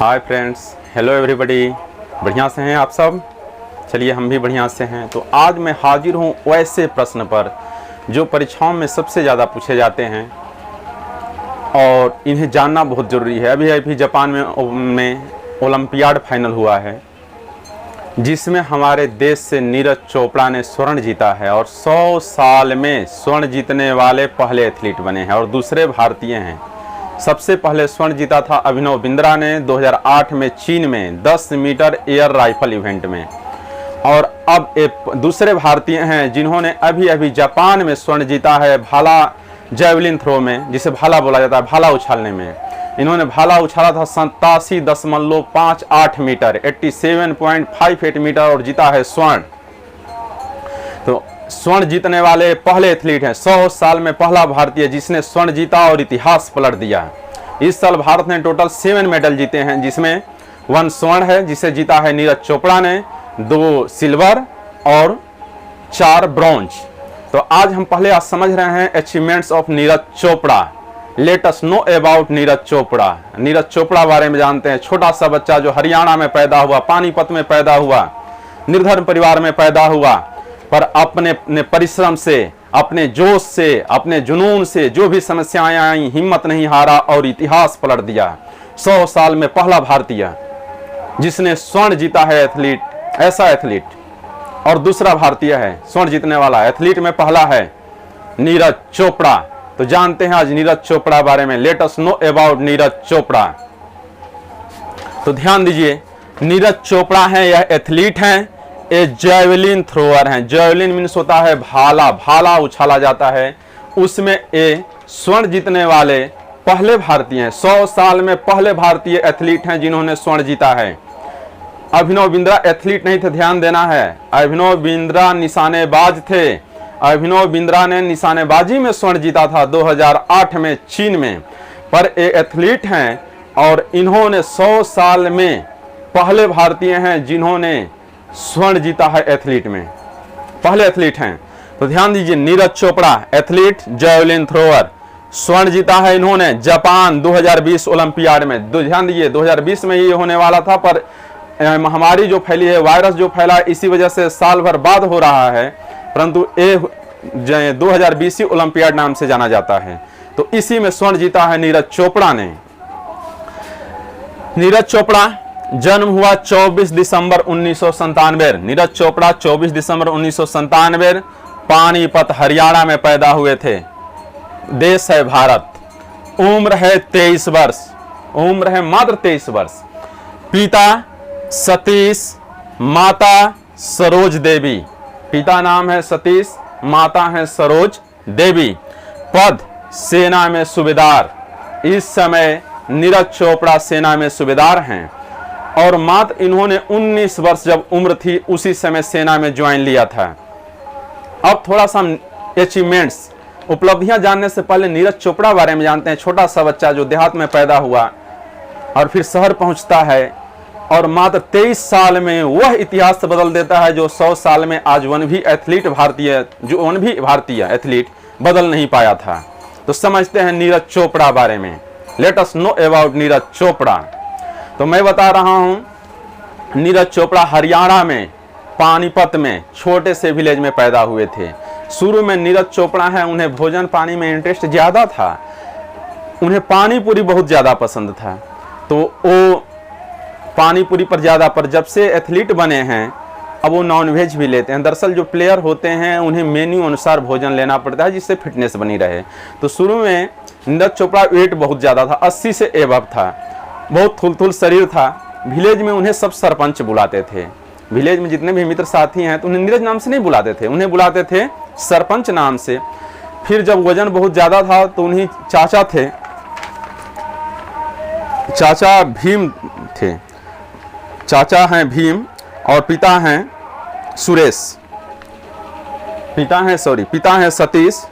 Hi friends, hello everybody. बढ़िया से हैं आप सब? चलिए हम भी बढ़िया से हैं। तो आज मैं हाजिर हूँ वैसे प्रश्न पर जो परीक्षाओं में सबसे ज़्यादा पूछे जाते हैं और इन्हें जानना बहुत ज़रूरी है। अभी जापान में ओलंपियाड फाइनल हुआ है जिसमें हमारे देश से नीरज चोपड़ा ने स्वर्ण जीता है और 100 साल में स्वर्ण जीतने वाले पहले एथलीट बने हैं और दूसरे भारतीय हैं। सबसे पहले स्वर्ण जीता था अभिनव बिंद्रा ने 2008 में चीन में 10 मीटर एयर राइफल इवेंट में, और अब एक दूसरे भारतीय हैं जिन्होंने अभी जापान में स्वर्ण जीता है भाला जैवलिन थ्रो में, जिसे भाला बोला जाता है, भाला उछालने में। इन्होंने भाला उछाला था 87.58 मीटर 87.58 मीटर और जीता है स्वर्ण। तो स्वर्ण जीतने वाले पहले एथलीट हैं, 100 साल में पहला भारतीय जिसने स्वर्ण जीता और इतिहास पलट दिया। इस साल भारत ने टोटल 7 मेडल जीते हैं, जिसमें 1 स्वर्ण है जिसे जीता है नीरज चोपड़ा ने, 2 सिल्वर और 4 ब्रॉन्ज। तो आज हम पहले समझ रहे हैं achievements of Neeraj Chopra. Let us know about Neeraj Chopra. Neeraj Chopra बारे में जानते हैं। छोटा सा बच्चा जो हरियाणा में पैदा हुआ, पानीपत में पैदा हुआ, निर्धन परिवार में पैदा हुआ, पर अपने परिश्रम से, अपने जोश से, अपने जुनून से जो भी समस्याएं आई, हिम्मत नहीं हारा और इतिहास पलट दिया। 100 साल में पहला भारतीय जिसने स्वर्ण जीता है एथलीट, ऐसा एथलीट। और दूसरा भारतीय है स्वर्ण जीतने वाला एथलीट में पहला है नीरज चोपड़ा। तो जानते हैं आज नीरज चोपड़ा बारे में। Let us know about Neeraj Chopra. तो ध्यान दीजिए, नीरज चोपड़ा है, यह एथलीट हैं, ये जैवलिन थ्रोअर हैं। जैवलिन मीन्स होता है भाला, भाला उछाला जाता है, उसमें ये स्वर्ण जीतने वाले पहले भारतीय हैं। 100 साल में पहले भारतीय एथलीट हैं जिन्होंने स्वर्ण जीता है। अभिनव बिंद्रा एथलीट नहीं थे, ध्यान देना है। अभिनव बिंद्रा निशानेबाज थे। अभिनव बिंद्रा ने निशानेबाजी में स्वर्ण जीता था 2008 में चीन में, पर ये एथलीट हैं और इन्होंने 100 साल में पहले भारतीय हैं जिन्होंने स्वर्ण जीता है एथलीट में, पहले एथलीट हैं। तो ध्यान दीजिए, Neeraj Chopra athlete, javelin thrower, स्वर्ण जीता है इन्होंने जापान 2020 ओलंपियाड में। ध्यान दीजिए 2020 में ये होने वाला था, पर महामारी जो फैली है, वायरस जो फैला है, इसी वजह से साल भर बाद हो रहा है, परंतु ये 2020 ओलंपियाड नाम से जाना जाता है। तो इसी में स्वर्ण जीता है नीरज चोपड़ा ने। नीरज चोपड़ा जन्म हुआ 24 दिसंबर 1997। नीरज चोपड़ा 24 दिसंबर 1997 पानीपत हरियाणा में पैदा हुए थे। देश है भारत। उम्र है 23 वर्ष, उम्र है मात्र 23 वर्ष। पिता सतीश, माता सरोज देवी। पिता नाम है सतीश, माता है सरोज देवी। पद सेना में सूबेदार। इस समय नीरज चोपड़ा सेना में सूबेदार हैं और मात्र इन्होंने 19 वर्ष जब उम्र थी उसी समय सेना में ज्वाइन लिया था। अब थोड़ा सा अचीवमेंट्स, उपलब्धियां जानने से पहले नीरज चोपड़ा बारे में जानते हैं। छोटा सा बच्चा जो देहात में पैदा हुआ और फिर शहर पहुंचता है और मात्र 23 साल में वह इतिहास बदल देता है जो 100 साल में आज वन भी भारतीय एथलीट बदल नहीं पाया था। तो समझते हैं नीरज चोपड़ा बारे में। Let us know about Neeraj Chopra. तो मैं बता रहा हूं, नीरज चोपड़ा हरियाणा में पानीपत में छोटे से विलेज में पैदा हुए थे। शुरू में नीरज चोपड़ा है, उन्हें भोजन पानी में इंटरेस्ट ज़्यादा था, उन्हें पानी पूरी बहुत ज़्यादा पसंद था, तो वो पानी पूरी पर ज़्यादा, पर जब से एथलीट बने हैं अब वो नॉनवेज भी लेते हैं। दरअसल जो प्लेयर होते हैं उन्हें मेन्यू अनुसार भोजन लेना पड़ता है जिससे फिटनेस बनी रहे। तो शुरू में नीरज चोपड़ा वेट बहुत ज़्यादा था, 80 से एबव था, बहुत थुलथुल शरीर था। विलेज में उन्हें सब सरपंच बुलाते थे। विलेज में जितने भी मित्र साथी हैं तो उन्हें नीरज नाम से नहीं बुलाते थे, उन्हें बुलाते थे सरपंच नाम से। फिर जब वजन बहुत ज़्यादा था तो उन्हीं चाचा थे, चाचा भीम थे। चाचा हैं भीम और पिता हैं सुरेश, पिता हैं सतीश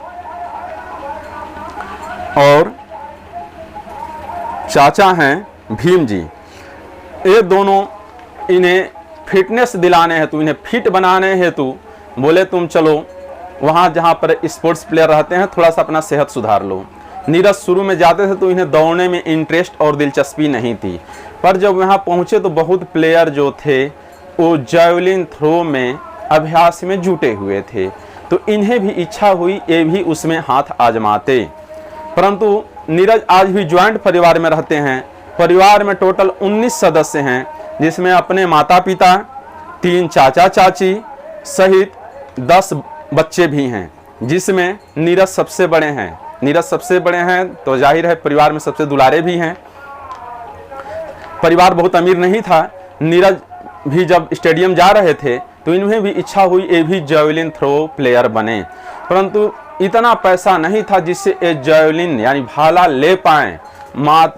और चाचा हैं भीम जी। ये दोनों इन्हें फिटनेस दिलाने हेतु, इन्हें फिट बनाने हेतु बोले तुम चलो वहाँ जहाँ पर स्पोर्ट्स प्लेयर रहते हैं थोड़ा सा अपना सेहत सुधार लो। नीरज शुरू में जाते थे तो इन्हें दौड़ने में इंटरेस्ट और दिलचस्पी नहीं थी, पर जब वहाँ पहुँचे तो बहुत प्लेयर जो थे वो जैवलिन थ्रो में अभ्यास में जुटे हुए थे, तो इन्हें भी इच्छा हुई ये भी उसमें हाथ आजमाते। परंतु नीरज आज भी ज्वाइंट परिवार में रहते हैं। परिवार में टोटल 19 सदस्य हैं, जिसमें अपने माता पिता, 3 चाचा चाची सहित 10 बच्चे भी हैं, जिसमें नीरज सबसे बड़े हैं। नीरज सबसे बड़े हैं तो जाहिर है परिवार में सबसे दुलारे भी हैं। परिवार बहुत अमीर नहीं था। नीरज भी जब स्टेडियम जा रहे थे तो इन्हें भी इच्छा हुई ये भी जैवलिन थ्रो प्लेयर बने, परंतु इतना पैसा नहीं था जिससे ये जैवलिन यानी भाला ले पाएं।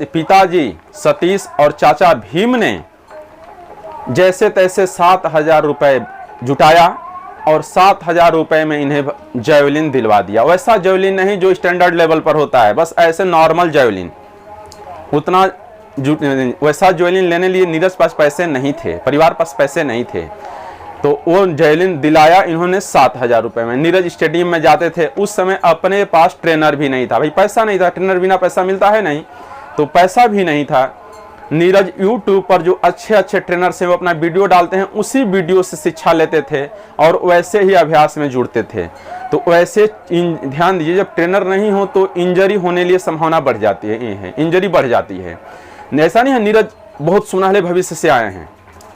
पिताजी सतीश और चाचा भीम ने जैसे तैसे 7,000 रुपये जुटाया और 7,000 रुपये में इन्हें जैवलिन दिलवा दिया। वैसा जैवलिन नहीं जो स्टैंडर्ड लेवल पर होता है, बस ऐसे नॉर्मल जैवलिन। उतना वैसा जैवलिन लेने लिए नीरज पास पैसे नहीं थे, परिवार पास पैसे नहीं थे, तो वो जैवलिन दिलाया इन्होंने 7,000 रुपये में। नीरज स्टेडियम में जाते थे, उस समय अपने पास ट्रेनर भी नहीं था। भाई पैसा नहीं था, ट्रेनर बिना पैसा मिलता है नहीं, तो पैसा भी नहीं था। नीरज यूट्यूब पर जो अच्छे अच्छे ट्रेनर से वो अपना वीडियो डालते हैं, उसी वीडियो से शिक्षा लेते थे और वैसे ही अभ्यास में जुड़ते थे। तो वैसे ध्यान दीजिए, जब ट्रेनर नहीं हो तो इंजरी होने लिए संभावना बढ़ जाती है, इंजरी बढ़ जाती है। ऐसा नहीं है नीरज बहुत सुनहरे भविष्य से आए हैं,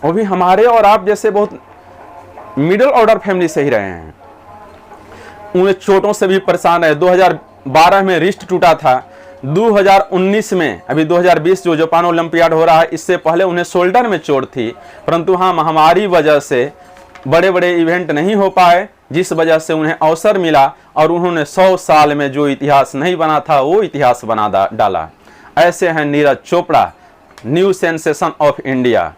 वो भी हमारे और आप जैसे बहुत मिडिल ऑर्डर फैमिली से ही रहे हैं। उन्हें चोटों से भी परेशान है। 2012 में रिस्ट टूटा था। 2019 में, अभी 2020 जो जापान ओलंपियाड हो रहा है, इससे पहले उन्हें शोल्डर में चोट थी, परंतु हाँ महामारी वजह से बड़े बड़े इवेंट नहीं हो पाए, जिस वजह से उन्हें अवसर मिला और उन्होंने 100 साल में जो इतिहास नहीं बना था वो इतिहास बना डाला। ऐसे हैं Neeraj Chopra, new sensation of India.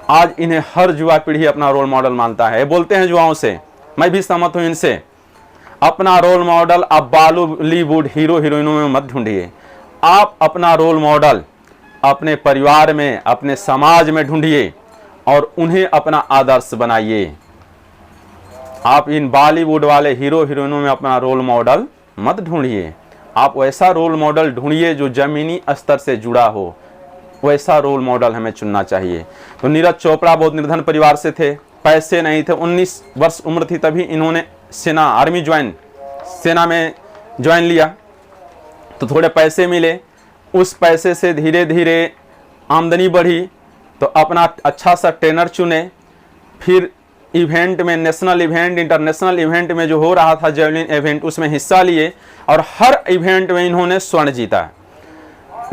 आज इन्हें हर युवा पीढ़ी अपना रोल मॉडल मानता है। बोलते हैं युवाओं से, मैं भी सहमत हूं इनसे, अपना रोल मॉडल आप बॉलीवुड हीरो हीरोइनों में मत ढूंढिए। आप अपना रोल मॉडल अपने परिवार में, अपने समाज में ढूंढिए और उन्हें अपना आदर्श बनाइए। आप इन बॉलीवुड वाले हीरो हीरोइनों में अपना रोल मॉडल मत ढूंढिए। आप वैसा रोल मॉडल ढूंढिए जो जमीनी स्तर से जुड़ा हो, वैसा रोल मॉडल हमें चुनना चाहिए। तो नीरज चोपड़ा बहुत निर्धन परिवार से थे, पैसे नहीं थे। 19 वर्ष उम्र थी तभी इन्होंने सेना में ज्वाइन लिया, तो थोड़े पैसे मिले। उस पैसे से धीरे धीरे आमदनी बढ़ी, तो अपना अच्छा सा ट्रेनर चुने। फिर इवेंट में, नेशनल इवेंट, इंटरनेशनल इवेंट में जो हो रहा था जैवलिन इवेंट, उसमें हिस्सा लिए और हर इवेंट में इन्होंने स्वर्ण जीता।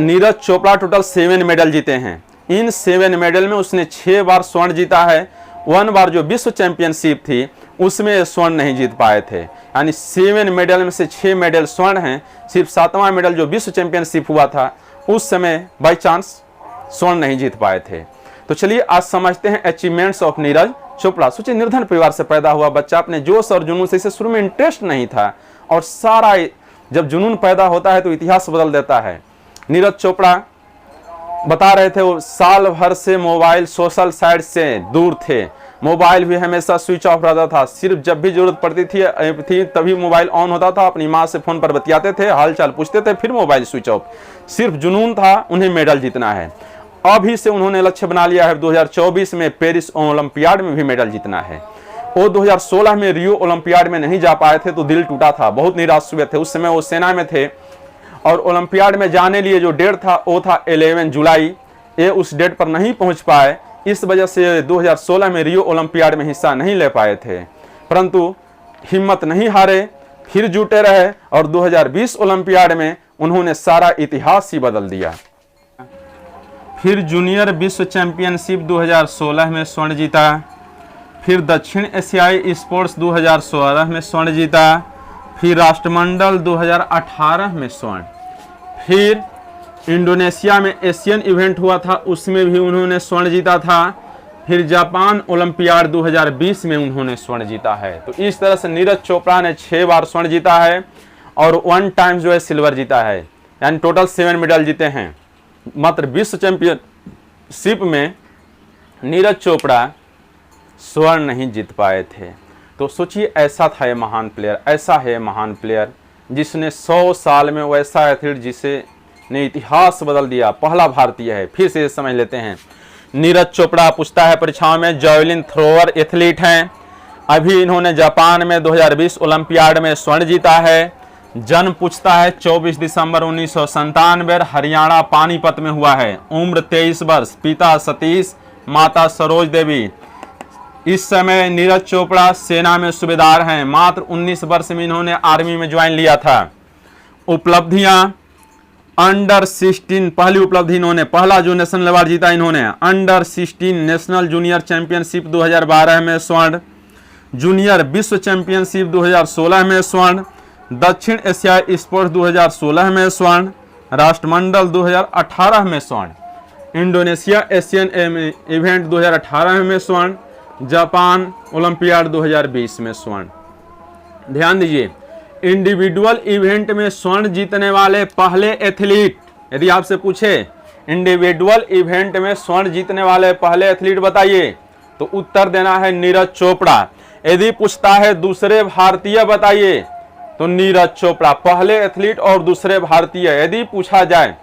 नीरज चोपड़ा टोटल 7 मेडल जीते हैं। इन 7 मेडल में उसने 6 बार स्वर्ण जीता है। 1 बार जो विश्व चैंपियनशिप थी उसमें स्वर्ण नहीं जीत पाए थे, यानी 7 मेडल में से 6 मेडल स्वर्ण हैं। सिर्फ 7वां मेडल जो विश्व चैंपियनशिप हुआ था उस समय बाई चांस स्वर्ण नहीं जीत पाए थे। तो चलिए आज समझते हैं अचीवमेंट्स ऑफ नीरज चोपड़ा। सोचिए, निर्धन परिवार से पैदा हुआ बच्चा, अपने जोश और जुनून से, इसे शुरू में इंटरेस्ट नहीं था और सारा जब जुनून पैदा होता है तो इतिहास बदल देता है। नीरज चोपड़ा बता रहे थे वो साल भर से मोबाइल सोशल साइट से दूर थे। मोबाइल भी हमेशा स्विच ऑफ रहता था। सिर्फ जब भी जरूरत पड़ती थी तभी मोबाइल ऑन होता था। अपनी माँ से फोन पर बतियाते थे, हाल चाल पूछते थे, फिर मोबाइल स्विच ऑफ। सिर्फ जुनून था उन्हें मेडल जीतना है। अभी से उन्होंने लक्ष्य बना लिया है 2024 में पेरिस ओलंपियाड में भी मेडल जीतना है। वो 2016 में रियो ओलंपियाड में नहीं जा पाए थे तो दिल टूटा था, बहुत निराश हुए थे। उस समय वो सेना में थे और ओलंपियाड में जाने लिए जो डेट था वो था 11 जुलाई। ये उस डेट पर नहीं पहुंच पाए, इस वजह से 2016 में रियो ओलंपियाड में हिस्सा नहीं ले पाए थे। परंतु हिम्मत नहीं हारे, फिर जुटे रहे और 2020 ओलंपियाड में उन्होंने सारा इतिहास ही बदल दिया। फिर जूनियर विश्व चैंपियनशिप 2016 में स्वर्ण जीता। फिर दक्षिण एशियाई स्पोर्ट्स 2016 में स्वर्ण जीता। फिर राष्ट्रमंडल 2018 में स्वर्ण। फिर इंडोनेशिया में एशियन इवेंट हुआ था, उसमें भी उन्होंने स्वर्ण जीता था। फिर जापान ओलंपियाड 2020 में उन्होंने स्वर्ण जीता है। तो इस तरह से नीरज चोपड़ा ने 6 बार स्वर्ण जीता है और 1 टाइम जो है सिल्वर जीता है, यानी टोटल 7 मेडल जीते हैं। मात्र विश्व चैंपियनशिप में नीरज चोपड़ा स्वर्ण नहीं जीत पाए थे। तो सोचिए, ऐसा था ये महान प्लेयर, ऐसा है महान प्लेयर जिसने 100 साल में वैसा एथलीट जिसे ने इतिहास बदल दिया, पहला भारतीय है। फिर से समझ लेते हैं। नीरज चोपड़ा पूछता है परीक्षाओं में, जैवलिन थ्रोअर एथलीट हैं। अभी इन्होंने जापान में 2020 ओलंपियाड में स्वर्ण जीता है। जन्म पूछता है 24 दिसंबर 1997 हरियाणा पानीपत में हुआ है। उम्र 23 वर्ष। पिता सतीश, माता सरोज देवी। इस समय नीरज चोपड़ा सेना में सूबेदार हैं। मात्र 19 वर्ष में इन्होंने आर्मी में ज्वाइन लिया था। उपलब्धियां, अंडर 16 पहली उपलब्धि इन्होंने, पहला जो नेशनल अवार्ड जीता इन्होंने, अंडर 16 नेशनल जूनियर चैंपियनशिप 2012 में स्वर्ण, जूनियर विश्व चैंपियनशिप 2016 में स्वर्ण, दक्षिण एशिया स्पोर्ट्स 2016 में स्वर्ण, राष्ट्रमंडल 2018 में स्वर्ण, इंडोनेशिया एशियन इवेंट 2018 में स्वर्ण, जापान ओलंपियाड 2020 में स्वर्ण। ध्यान दीजिए, इंडिविजुअल इवेंट में स्वर्ण जीतने वाले पहले एथलीट, यदि आपसे पूछे इंडिविजुअल इवेंट में स्वर्ण जीतने वाले पहले एथलीट बताइए, तो उत्तर देना है नीरज चोपड़ा। यदि पूछता है दूसरे भारतीय बताइए, तो नीरज चोपड़ा पहले एथलीट और दूसरे भारतीय। यदि पूछा जाए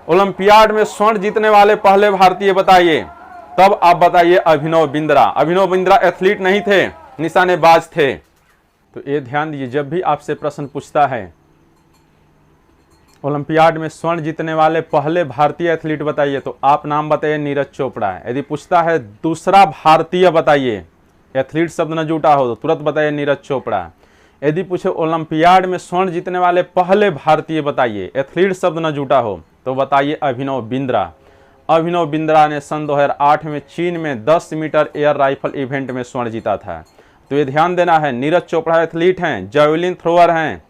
ओलंपियाड में स्वर्ण जीतने वाले पहले भारतीय बताइए, तब आप बताइए अभिनव बिंद्रा। अभिनव बिंद्रा एथलीट नहीं थे, निशानेबाज थे। तो ये ध्यान दीजिए, जब भी आपसे प्रश्न पूछता है ओलंपियाड में स्वर्ण जीतने वाले पहले भारतीय एथलीट बताइए, तो आप नाम बताइए नीरज चोपड़ा। यदि पूछता है दूसरा भारतीय बताइए, एथलीट शब्द न जुटा हो तो तुरंत बताइए नीरज चोपड़ा। यदि पूछे ओलंपियाड में स्वर्ण जीतने वाले पहले भारतीय बताइए, एथलीट शब्द न जुटा हो, तो बताइए अभिनव बिंद्रा। अभिनव बिंद्रा ने सन 2008 में चीन में 10 मीटर एयर राइफल इवेंट में स्वर्ण जीता था। तो ये ध्यान देना है, नीरज चोपड़ा एथलीट हैं, जैवलिन थ्रोअर हैं,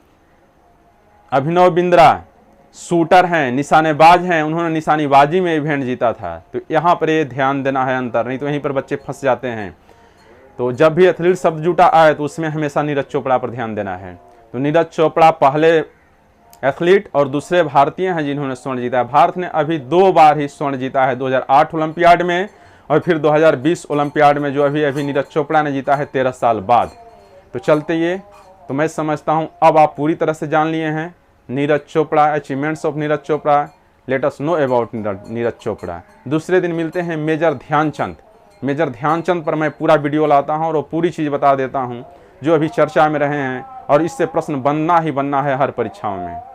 अभिनव बिंद्रा शूटर हैं, निशानेबाज हैं, उन्होंने निशानेबाजी में इवेंट जीता था। तो यहाँ पर ये ध्यान देना है अंतर, नहीं तो यहीं पर बच्चे फंस जाते हैं। तो जब भी एथलीट शब्द जुटा आए तो उसमें हमेशा नीरज चोपड़ा पर ध्यान देना है। तो नीरज चोपड़ा पहले एथलीट और दूसरे भारतीय हैं जिन्होंने स्वर्ण जीता है। भारत ने अभी 2 बार ही स्वर्ण जीता है, 2008 ओलंपियाड में और फिर 2020 ओलंपियाड में, जो अभी नीरज चोपड़ा ने जीता है 13 साल बाद। तो चलते ये, तो मैं समझता हूँ अब आप पूरी तरह से जान लिए हैं Neeraj Chopra, achievements of Neeraj Chopra. Let us know about Neeraj Chopra. दूसरे दिन मिलते हैं मेजर ध्यानचंद। मेजर ध्यानचंद पर मैं पूरा वीडियो लाता हूँ और वो पूरी चीज़ बता देता हूँ जो अभी चर्चा में रहे हैं, और इससे प्रश्न बनना ही बनना है हर परीक्षाओं में।